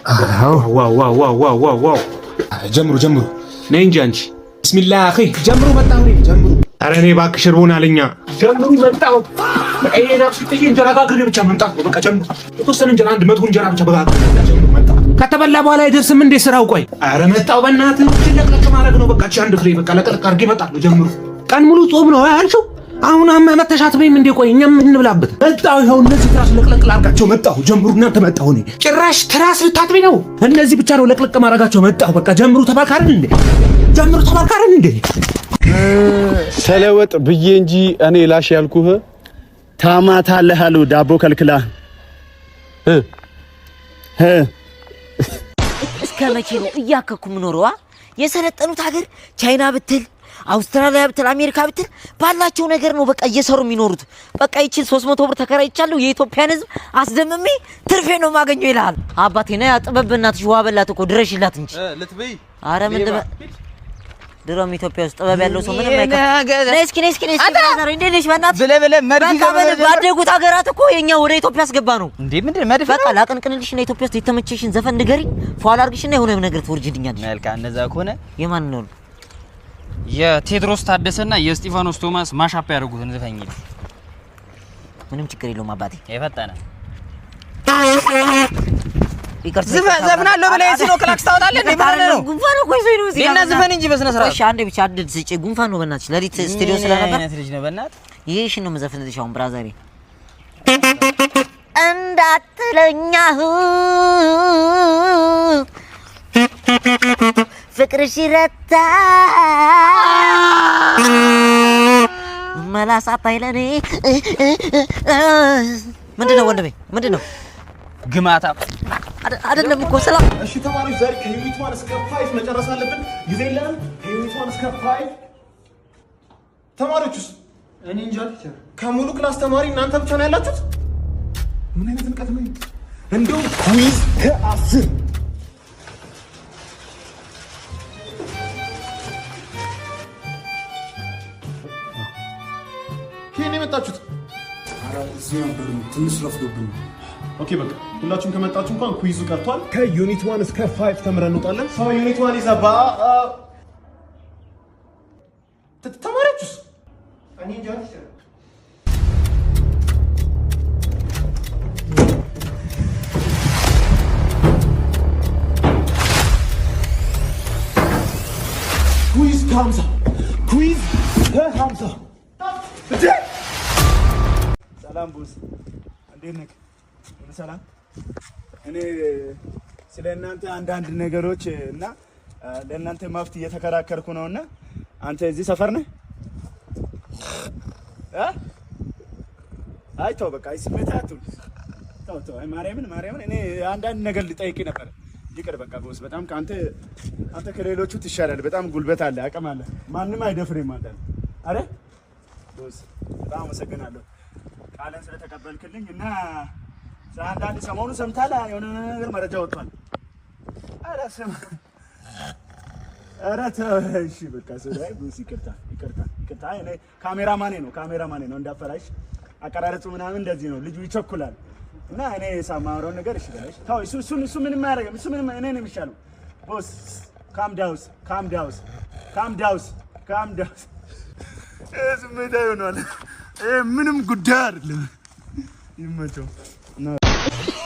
ዋው ጀምሩ ነይ እንጂ አንቺ ቢስሚላህ አኺ ጀምሩ መጣሁ ጀምሩ ኧረ እኔ እባክሽ እርቦናልኛ ጀምሩ መጣሁ አይኔና ፍጥዬ እንጀራ ጋግሬ ብቻ መምጣት ነው በቃ ጀምሩ የተወሰነ እንጀራ 100 እንጀራ ብቻ በጋግሬ ጀምሩ መጣሁ ከተበላ በኋላ አይደርስም እንዴ ስራው ቆይ ኧረ መጣሁ በእናትህ ለቅለቅ ማድረግ ነው በቃ እቺ አንድ ፍሬ በቃ ለቅለቅ አድርጌ እመጣለሁ ጀምሩ ቀን ሙሉ ጾም ነው አያልሽው አሁን መተሻት በይም እንዴ ቆይ እኛም እንብላበት መጣሁ ይኸው እነዚህ ትራስ ለቅለቅ ላድርጋቸው መጣሁ ጀምሩ እናንተ መጣሁ እኔ ጭራሽ ትራስ ልታጥቢ ነው እነዚህ ብቻ ነው ለቅለቅ ማድረጋቸው መጣሁ በቃ ጀምሩ ተባካረን እንዴ ተለወጥ ብዬ እንጂ እኔ ላሽ ያልኩህ ታማታለህ አሉ ዳቦ ከልክላ እስከ መቼ ነው እያከኩ ምኖረዋ የሰለጠኑት ሀገር ቻይና ብትል አውስትራሊያ ብትል አሜሪካ ብትል ባላቸው ነገር ነው በቃ እየሰሩ የሚኖሩት በቃ ይቺን 300 ብር ተከራይቻለሁ የኢትዮጵያን ህዝብ አስደምሜ ትርፌ ነው ማገኘው ይላል አባቴ ነው ያጥበብናት ሸዋ በላት እኮ ድረሽላት እንጂ ልትበይ አረ ምን ድሮም ኢትዮጵያ ውስጥ ጥበብ ያለው ሰው ምንም አይከፋ ነስኪ ብራዘር እንዴ ነሽ በእናትህ ብለህ መድፍ ባደጉት ሀገራት እኮ የኛ ወደ ኢትዮጵያ አስገባ ነው እንዴ ምንድነው መድፍ በቃ ላቀንቅንልሽ እና ኢትዮጵያ ውስጥ የተመቸሽን ዘፈን ንገሪ ፏል አድርግሽና የሆነ ነገር ትወርጅልኛለሽ መልካ እንደዛ ከሆነ የማን ነው የቴድሮስ ታደሰና የስቲፋኖስ ቶማስ ማሻፕ ያደርጉትን ዘፈኝ ምንም ችግር የለውም አባቴ የፈጠነ ዘፍናለሁ ብለህ ሲኖ ክላክስ ታወጣለህ እንዴ ማለት ነው ጉንፋን እኮ ይዞኝ ነው እዚህ ዘፈን እንጂ በስነ ስርዓት እሺ አንዴ ብቻ አድድ ስጪ ጉንፋን ነው በእናትሽ ለሊት ስቱዲዮ ስለነበር አይነት ልጅ ነው በእናትህ ይሄሽ ነው መዘፍንልሽ አሁን ብራዘሬ እንዳትለኛሁ ፍቅርሽ ይረታ መላሳት አይለኔ ምንድነው ወንድሜ ምንድነው ግማታ አይደለም እኮ ሰላም እሺ ተማሪዎች ዛሬ ከዩኒት 1 እስከ 5 መጨረስ አለብን ጊዜ የለንም ከዩኒት 1 እስከ 5 ተማሪዎችስ እኔ እንጃ ቲቸር ከሙሉ ክላስ ተማሪ እናንተ ብቻ ነው ያላችሁት ምን አይነት ንቀት ነው እንደው ኩዊዝ ከ10 ከኔ መጣችሁት አራ እዚህ ነበር ትንሽ ረፍዶብኝ ኦኬ በቃ ሁላችሁም ከመጣችሁ እንኳን ኩዊዙ ቀርቷል ከዩኒት 1 እስከ 5 ተምረን እንወጣለን ሰው ዩኒት 1 ይዘባ ተማሪዎችስ እኔ እንጃ ኩዊዝ ካምሳ ኩዊዝ ከሃምሳ ሰላም ቦስ እንዴት ነህ ሰላም እኔ ስለናንተ አንዳንድ ነገሮች እና ለናንተ ማፍት እየተከራከርኩ ነውና አንተ እዚህ ሰፈር ነህ አይተው በቃ ይስመታቱ ተው ማርያምን እኔ አንዳንድ ነገር ልጠይቅ ነበር ይቅር በቃ ቦስ በጣም አንተ ከሌሎቹ ትሻላለህ በጣም ጉልበት አለ አቅም አለ ማንንም አይደፍርም አንተ አረ ቦስ በጣም አመሰግናለሁ ቃልን ስለተቀበልክልኝ እና አንዳንድ ሰሞኑ ሰምታላ የሆነ ነገር መረጃ ወጥቷል ኧረ እሺ በቃ ሰላይ ቦስ ይቅርታ እኔ ካሜራማኔ ነው እንዳፈራሽ አቀራረጹ ምናምን እንደዚህ ነው ልጁ ይቸኩላል እና እኔ ሳማውረው ነገር እሺ ጋይስ ታው እሱ ምንም ማያረጋም እሱ ምንም እኔ ነው የሚሻለው ቦስ ካም ዳውስ ዝምታ ይሆናል ምንም ጉዳይ አይደለም ይመቸው